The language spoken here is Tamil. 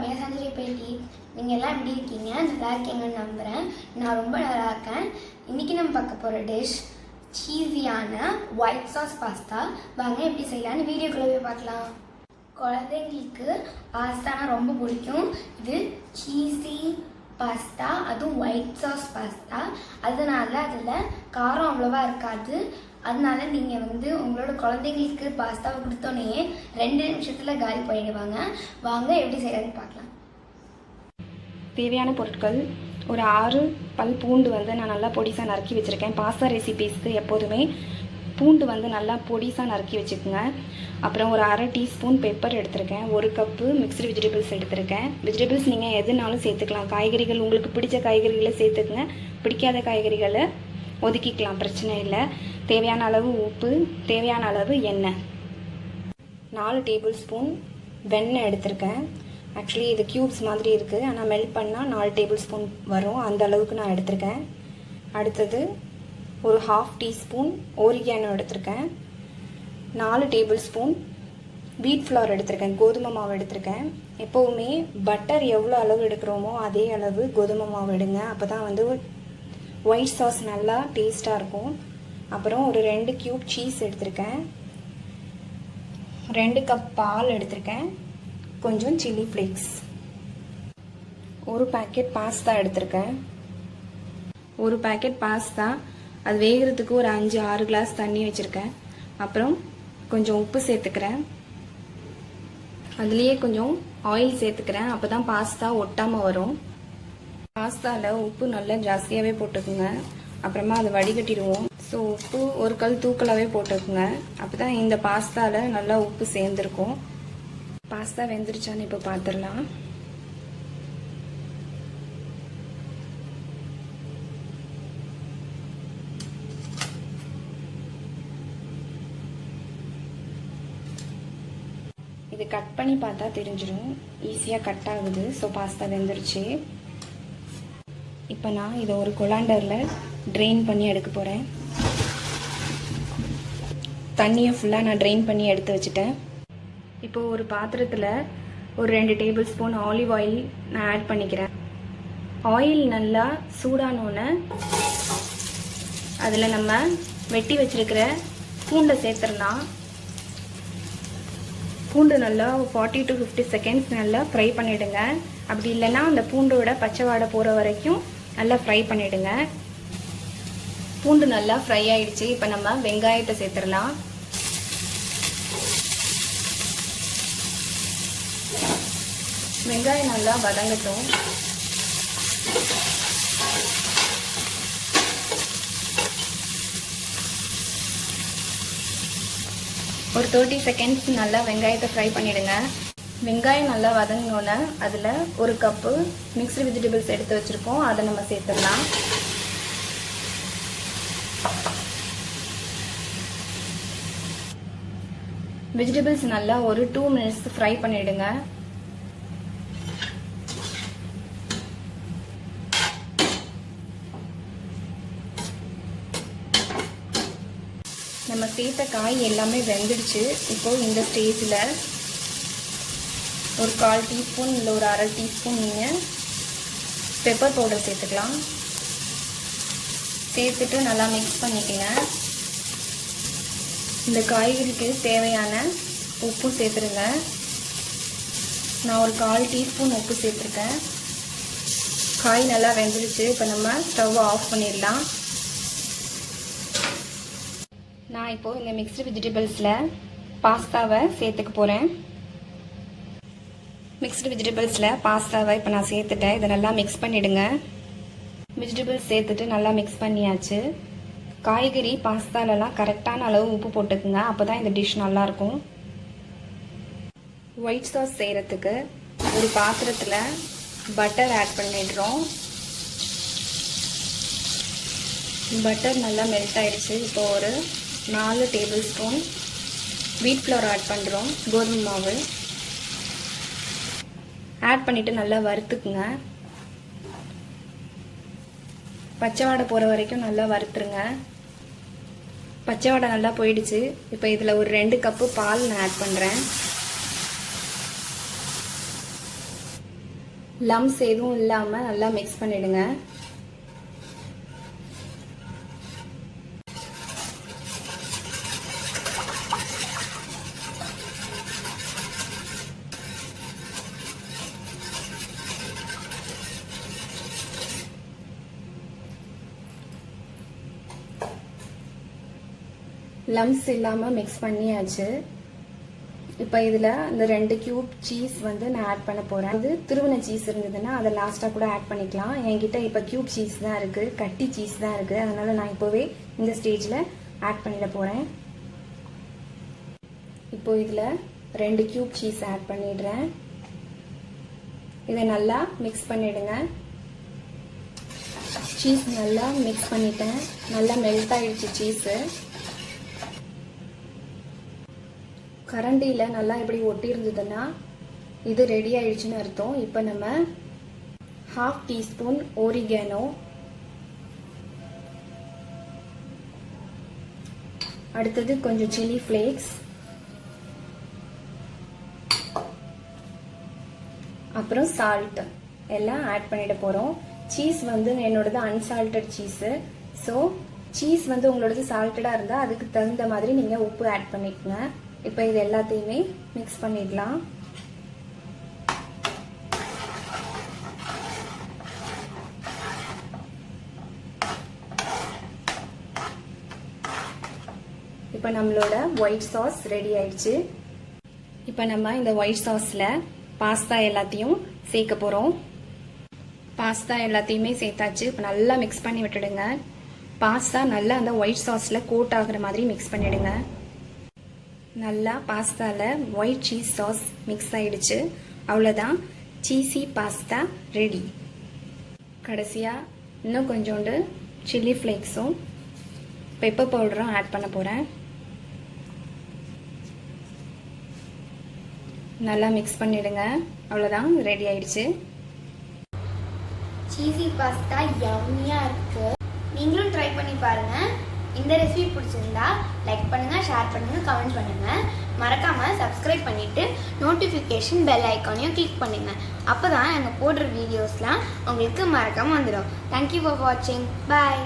ரம்யா சந்திரி பேட்டி. நீங்கள் எல்லாம் எப்படி இருக்கீங்க? நல்லா இருக்கீங்கன்னு நம்புகிறேன். நான் ரொம்ப நல்லா இருக்கேன். இன்றைக்கி நம்ம பார்க்க போகிற டிஷ் சீஸியான ஒயிட் சாஸ் பாஸ்தா. வாங்க எப்படி செய்யலான்னு வீடியோக்குள்ளே போய் பார்க்கலாம். குழந்தைங்களுக்கு பாஸ்தானா ரொம்ப பிடிக்கும். இது சீஸி பாஸ்தா, அதுவும் ஒயிட் சாஸ் பாஸ்தா. அதனால அதில் காரம் அவ்வளோவா இருக்காது. அதனால நீங்கள் உங்களோட குழந்தைங்களுக்கு பாஸ்தாவை கொடுத்தோன்னே 2 நிமிஷத்தில் காலி பண்ணிடுவாங்க. வாங்க எப்படி செய்யறதுன்னு பார்க்கலாம். தேவையான பொருட்கள்: ஒரு 6 பல் பூண்டு நான் நல்லா பொடிசாக நறுக்கி வச்சுருக்கேன். பாஸ்தா ரெசிபீஸ்க்கு எப்போதுமே பூண்டு நல்லா பொடிசாக நறுக்கி வச்சுக்கோங்க. அப்புறம் ஒரு 1/2 டீஸ்பூன் பெப்பர் எடுத்திருக்கேன். 1 கப்பு மிக்ஸ்டு வெஜிடபிள்ஸ் எடுத்திருக்கேன். வெஜிடபிள்ஸ் நீங்கள் எதுனாலும் சேர்த்துக்கலாம். காய்கறிகள் உங்களுக்கு பிடிச்ச காய்கறிகளை சேர்த்துக்குங்க. பிடிக்காத காய்கறிகளை ஒதுக்கிக்கலாம், பிரச்சனை இல்லை. தேவையான அளவு உப்பு, தேவையான அளவு எண்ணெய். 4 டேபிள் ஸ்பூன் வெண்ணெய் எடுத்திருக்கேன். ஆக்சுவலி இது க்யூப்ஸ் மாதிரி இருக்குது, ஆனால் மெல்ட் பண்ணால் 4 டேபிள் ஸ்பூன் வரும். அந்த அளவுக்கு நான் எடுத்திருக்கேன். அடுத்தது ஒரு 1/2 டீஸ்பூன் ஓரிகானோ எடுத்திருக்கேன். 4 டேபிள் ஸ்பூன் வீட் ஃப்ளவர் எடுத்திருக்கேன். கோதுமை மாவு எடுத்திருக்கேன். எப்போவுமே பட்டர் எவ்வளோ அளவு எடுக்கிறோமோ அதே அளவு கோதுமை மாவு எடுங்க. அப்போ தான் ஒயிட் சாஸ் நல்லா டேஸ்ட்டாக இருக்கும். அப்புறம் ஒரு 2 கியூப் சீஸ் எடுத்திருக்கேன். 2 கப் பால் எடுத்திருக்கேன். கொஞ்சம் சில்லி ஃப்ளேக்ஸ். 1 பேக்கெட் பாஸ்தா எடுத்திருக்கேன். 1 பேக்கெட் பாஸ்தா, அது வேகிறதுக்கு ஒரு 5-6 கிளாஸ் தண்ணி வச்சுருக்கேன். அப்புறம் கொஞ்சம் உப்பு சேர்த்துக்கிறேன். அதுலேயே கொஞ்சம் ஆயில் சேர்த்துக்கிறேன். அப்போ தான் பாஸ்தா ஒட்டாமல் வரும். பாஸ்தாவில் உப்பு நல்லா ஜாஸ்தியாகவே போட்டுக்குங்க. அப்புறமா அதை வடிகட்டிடுவோம். ஸோ உப்பு ஒரு கல் தூக்கலாகவே போட்டுக்குங்க. அப்போ தான் இந்த பாஸ்தாவில் நல்லா உப்பு சேர்ந்துருக்கும். பாஸ்தா வெந்துருச்சான்னு இப்போ பார்த்துடலாம். இது கட் பண்ணி பார்த்தா தெரிஞ்சிடும். ஈஸியாக கட் ஆகுது. ஸோ பாஸ்தா வெந்துருச்சு. இப்போ நான் இதை ஒரு கொலாண்டரில் ட்ரெயின் பண்ணி எடுக்க போகிறேன். தண்ணியை ஃபுல்லாக நான் ட்ரெயின் பண்ணி எடுத்து வச்சுட்டேன். இப்போது ஒரு பாத்திரத்தில் ஒரு 2 டேபிள் ஸ்பூன் ஆலிவ் ஆயில் நான் ஆட் பண்ணிக்கிறேன். ஆயில் நல்லா சூடானோன்னு அதில் நம்ம வெட்டி வச்சுருக்கிற பூண்டை சேர்த்துடலாம். பூண்டு நல்லா 40 to 50 செகண்ட்ஸ் நல்லா ஃப்ரை பண்ணிவிடுங்க. அப்படி இல்லைன்னா அந்த பூண்டோட பச்சை வாடை போகிற வரைக்கும் நல்லா ஃப்ரை பண்ணிவிடுங்க. பூண்டு நல்லா ஃப்ரை ஆயிடுச்சு. இப்போ நம்ம வெங்காயத்தை சேர்த்துடலாம். வெங்காயம் நல்லா வதங்கட்டும். ஒரு 30 செகண்ட்ஸ் நல்லா வெங்காயத்தை ஃப்ரை பண்ணிவிடுங்க. வெங்காயம் நல்லா வதங்கினோன்னே அதில் 1 கப்பு மிக்ஸ்டு வெஜிடபிள்ஸ் எடுத்து வச்சுருக்கோம். அதை நம்ம சேர்த்துடலாம். வெஜிடபிள்ஸ் நல்லா ஒரு 2 மினிட்ஸ் ஃப்ரை பண்ணிவிடுங்க. நம்ம சேர்த்த காய் எல்லாமே வெந்துடுச்சு. இப்போது இந்த ஸ்டேஜில் ஒரு 1/4 டீஸ்பூன் இல்லை ஒரு 1/2 டீஸ்பூன் நீங்கள் பெப்பர் பவுடர் சேர்த்துக்கலாம். சேர்த்துட்டு நல்லா மிக்ஸ் பண்ணிக்கங்க. இந்த காய்கறிக்கு தேவையான உப்பு சேர்த்துருங்க. நான் ஒரு 1/4 டீஸ்பூன் உப்பு சேர்த்துருக்கேன். காய் நல்லா வெந்துடுச்சு. இப்போ நம்ம ஸ்டவ் ஆஃப் பண்ணிடலாம். நான் இப்போது இந்த மிக்ஸ்டு வெஜிடபிள்ஸில் பாஸ்தாவை சேர்த்துக்க போகிறேன். மிக்ஸ்டு வெஜிடபிள்ஸில் பாஸ்தாவை இப்போ நான் சேர்த்துட்டேன். இதை நல்லா மிக்ஸ் பண்ணிவிடுங்க. வெஜிடபிள்ஸ் சேர்த்துட்டு நல்லா மிக்ஸ் பண்ணியாச்சு. காய்கறி பாஸ்தாலெலாம் கரெக்டான அளவு உப்பு போட்டுக்குங்க. அப்போ தான் இந்த டிஷ் நல்லாயிருக்கும். ஒயிட் சாஸ் செய்கிறதுக்கு ஒரு பாத்திரத்தில் பட்டர் ஆட் பண்ணிடுறோம். பட்டர் நல்லா மெல்ட் ஆகிடுச்சு. இப்போ ஒரு 4 டேபிள் ஸ்பூன் வீட் ஃப்ளவர் ஆட் பண்ணுறோம். கோதுமை மாவு ஆட் பண்ணிவிட்டு நல்லா வறுத்துக்குங்க. பச்சை வாடை போகிற வரைக்கும் நல்லா வறுத்துருங்க. பச்சை வாடை நல்லா போயிடுச்சு. இப்போ இதில் ஒரு 2 கப்பு பால் நான் ஆட் பண்ணுறேன். லம்ஸ் எதுவும் இல்லாமல் நல்லா மிக்ஸ் பண்ணிடுங்க. லம்ஸ் இல்லாமல் மிக்ஸ் பண்ணியாச்சு. இப்போ இதில் இந்த 2 கியூப் சீஸ் வந்து நான் ஆட் பண்ண போகிறேன். அது திருவன சீஸ் இருந்ததுன்னா அதை லாஸ்ட்டாக கூட ஆட் பண்ணிக்கலாம். என்கிட்ட இப்போ கியூப் சீஸ் தான் இருக்குது, கட்டி சீஸ் தான் இருக்குது. அதனால் நான் இப்போவே இந்த ஸ்டேஜில் ஆட் பண்ணிட போகிறேன். இப்போ இதில் 2 கியூப் சீஸ் ஆட் பண்ணிடுறேன். இதை நல்லா மிக்ஸ் பண்ணிடுங்க. சீஸ் நல்லா மிக்ஸ் பண்ணிட்டேன். நல்லா மெல்ட் ஆயிடுச்சு சீஸு. கரண்டியில் நல்லா இப்படி ஒட்டி இருந்ததுன்னா இது ரெடி ஆயிடுச்சுன்னு அர்த்தம். இப்போ நம்ம 1/2 டீஸ்பூன் ஓரிகானோ, அடுத்தது கொஞ்சம் சில்லி ஃப்ளேக்ஸ், அப்புறம் சால்ட் எல்லாம் ஆட் பண்ணிட போகிறோம். சீஸ் வந்து என்னோடது அன்சால்டட் சீஸு. ஸோ சீஸ் வந்து உங்களோடது சால்ட்டடாக இருந்தால் அதுக்கு தகுந்த மாதிரி நீங்கள் உப்பு ஆட் பண்ணிக்கோங்க. இப்போ இது எல்லாத்தையுமே மிக்ஸ் பண்ணிடலாம். இப்போ நம்மளோட ஒயிட் சாஸ் ரெடி ஆயிடுச்சு. இப்போ நம்ம இந்த ஒயிட் சாஸில் பாஸ்தா எல்லாத்தையும் சேர்க்க போகிறோம். பாஸ்தா எல்லாத்தையுமே சேர்த்தாச்சு. இப்போ நல்லா மிக்ஸ் பண்ணி விட்டுடுங்க. பாஸ்தா நல்லா அந்த ஒயிட் சாஸில் கோட் ஆகுற மாதிரி மிக்ஸ் பண்ணிடுங்க. நல்லா பாஸ்தாவில் ஒயிட் சீஸ் சாஸ் மிக்ஸ் ஆயிடுச்சு. அவ்வளோதான், சீஸி பாஸ்தா ரெடி. கடைசியாக இன்னும் கொஞ்சோண்டு சில்லி ஃப்ளேக்ஸும் பெப்பர் பவுடரும் ஆட் பண்ண போகிறேன். நல்லா மிக்ஸ் பண்ணிடுங்க. அவ்வளோதான், ரெடி ஆயிடுச்சு. சீஸி பாஸ்தா யம்மியாக இருக்கு. நீங்களும் ட்ரை பண்ணி பாருங்க. இந்த ரெசிபி பிடிச்சிருந்தா லைக் பண்ணுங்க, ஷேர் பண்ணுங்க, கமெண்ட் பண்ணுங்க. மறக்காம சப்ஸ்கிரைப் பண்ணிட்டு நோட்டிஃபிகேஷன் பெல் ஐக்கானையும் கிளிக் பண்ணுங்க. அப்பதான் நாங்கள் போடுற வீடியோஸ்லாம் உங்களுக்கு மறக்காம வந்துடும். தேங்க்யூ ஃபார் வாட்சிங். பாய்.